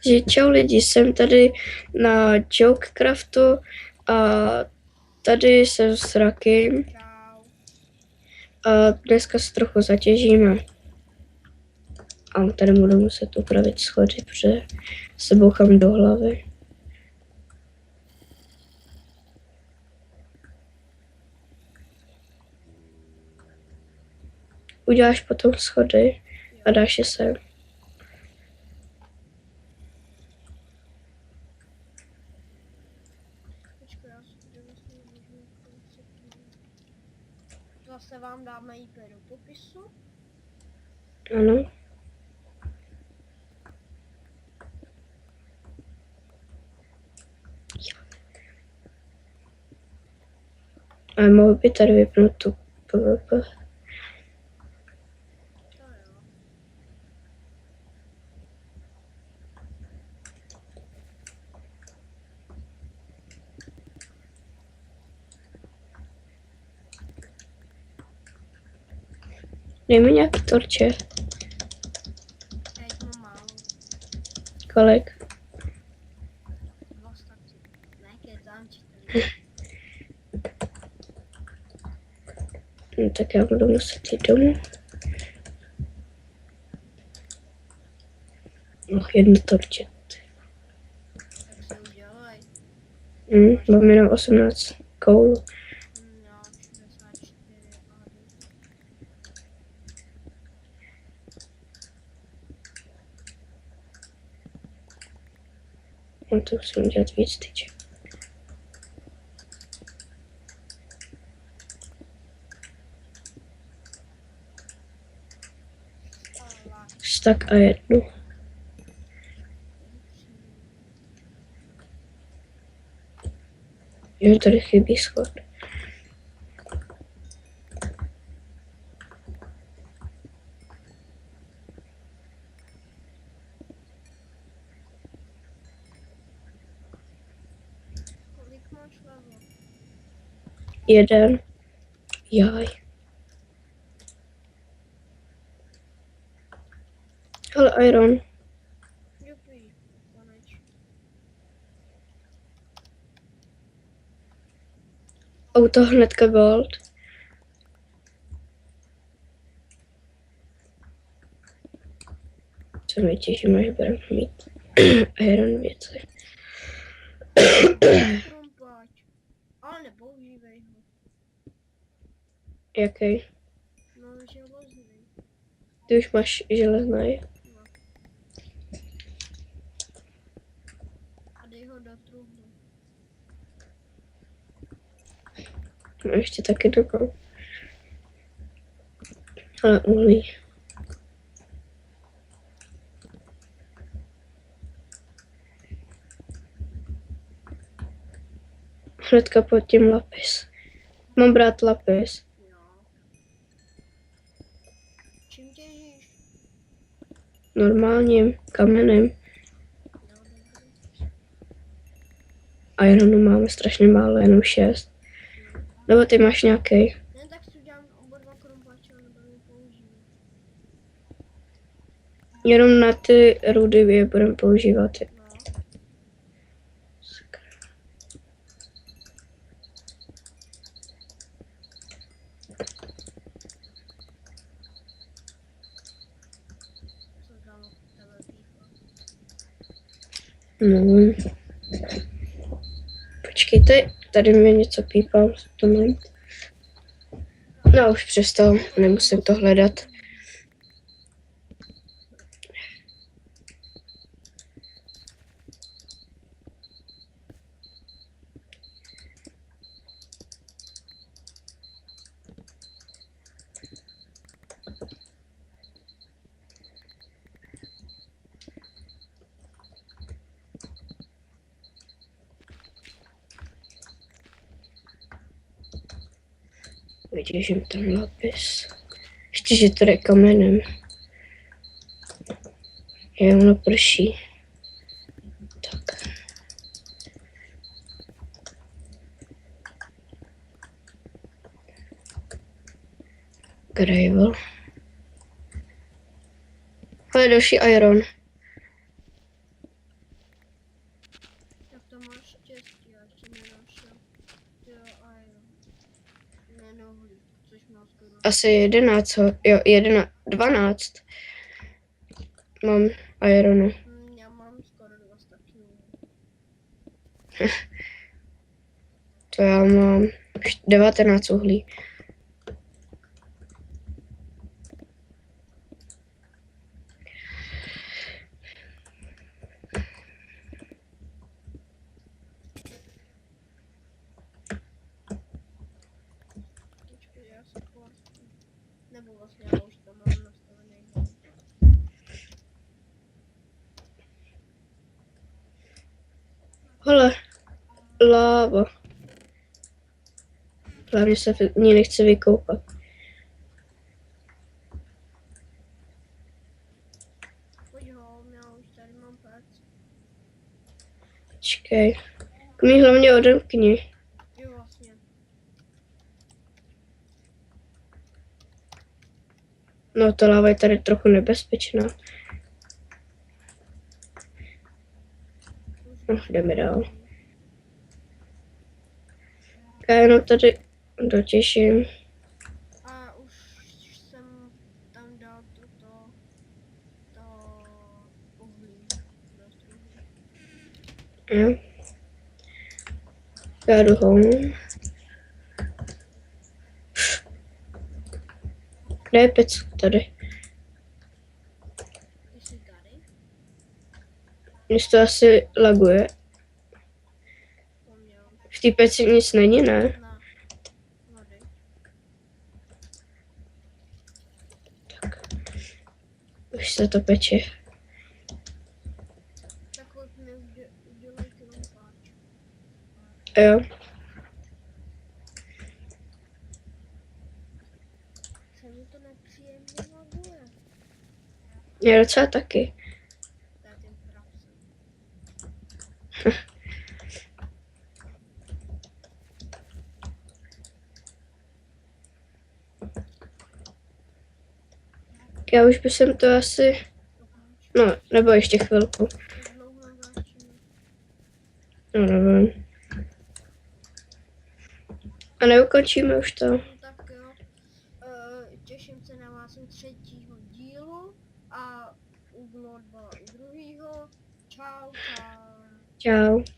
Že čau lidi, jsem tady na Jokecraftu a tady jsem s Rakim a dneska se trochu zatěžíme. A tady budu muset upravit schody, protože se bouchám do hlavy. Uděláš potom schody a dáš je sem. Zase vám dáme IP do popisu. Ano. A mohl by tady vypnout tu PvP. To jo. Dej mi nějaký torče. Já jich mám málo. Kolik? 2 staky. Ne, kecám 4. No, tak já budu muset jít domů. No, jedno torče. Tak se udělej. Mám jenom 18 koulů. Já 64 a No to musím udělat víc tyček. Stak a jednu. Jo, tady chybí schod. kolik máš level? 1. Jaj. Ale iron. Dobrý, konečně. Auto hnedka gold. Co mi těžím, až budeme mít iron věci. Krumpáč. Ale nepoužívej ho. Jaký? No, železný. Ty už máš železný. No. A dej ho do truhlu. No ještě taky dokou. Ale uhlí. Hnedka pod tím lapis. Mám brát lapis. Jo. Čím těžíš? Normálním kamenem. Jo, dobrý. Ironu máme strašně málo, jenom 6. Nebo ty máš nějaký? Ne, tak si udělám oba 2 krumpáče, ale nebudeme používat. Jenom na ty rudy je budeme používat. No. Sakra. Co tam tebe píchá. No. Počkejte, tady mě něco pípá, musím to najít. No, už přestal, nemusím to hledat. Vytěžím ten lapis. Ještě, že to jde kamenem. Je, ono prší. Tak. Gravel. Ale další iron. to máš štěstí, já ještě nenašel. Jo, a jo. Nenohlík, což má skoro. Asi 11, jo, 11, 12. Mám ironu. Já mám skoro 2 staky. To já mám 19 uhlí. Počkej, já se vlastně. Nebo vlastně já už to mám nastavený. Hele, láva. Hlavně se v ní nechci vykoupat. Pojď ho, já už tady mám pec. Počkej. Mi hlavně odemkni. Jo, vlastně. No, ta láva je tady trochu nebezpečná. No, jdeme dál. Já jenom tady dotěším. A už jsem tam dal to uhlí. Dost uhlí. Jo. Já jdu home. Kde je pec? Tady. Jsi tady? Mně to asi laguje. To měl. V té peci nic není, ne? Na vody. Tak. Už se to peče. Tak pojď mi udělej krumpáč. Jo. Se mi to nepříjemně laguje. Mě docela taky. To je ten prapsem. Já už bych to asi... No, nebo ještě chvilku. Jak dlouho natáčíme? No, nevím. A neukončíme už to. No tak jo. Těším se na vás u 3. dílu a u Bloodballa u 2. Čau, čau. Čau.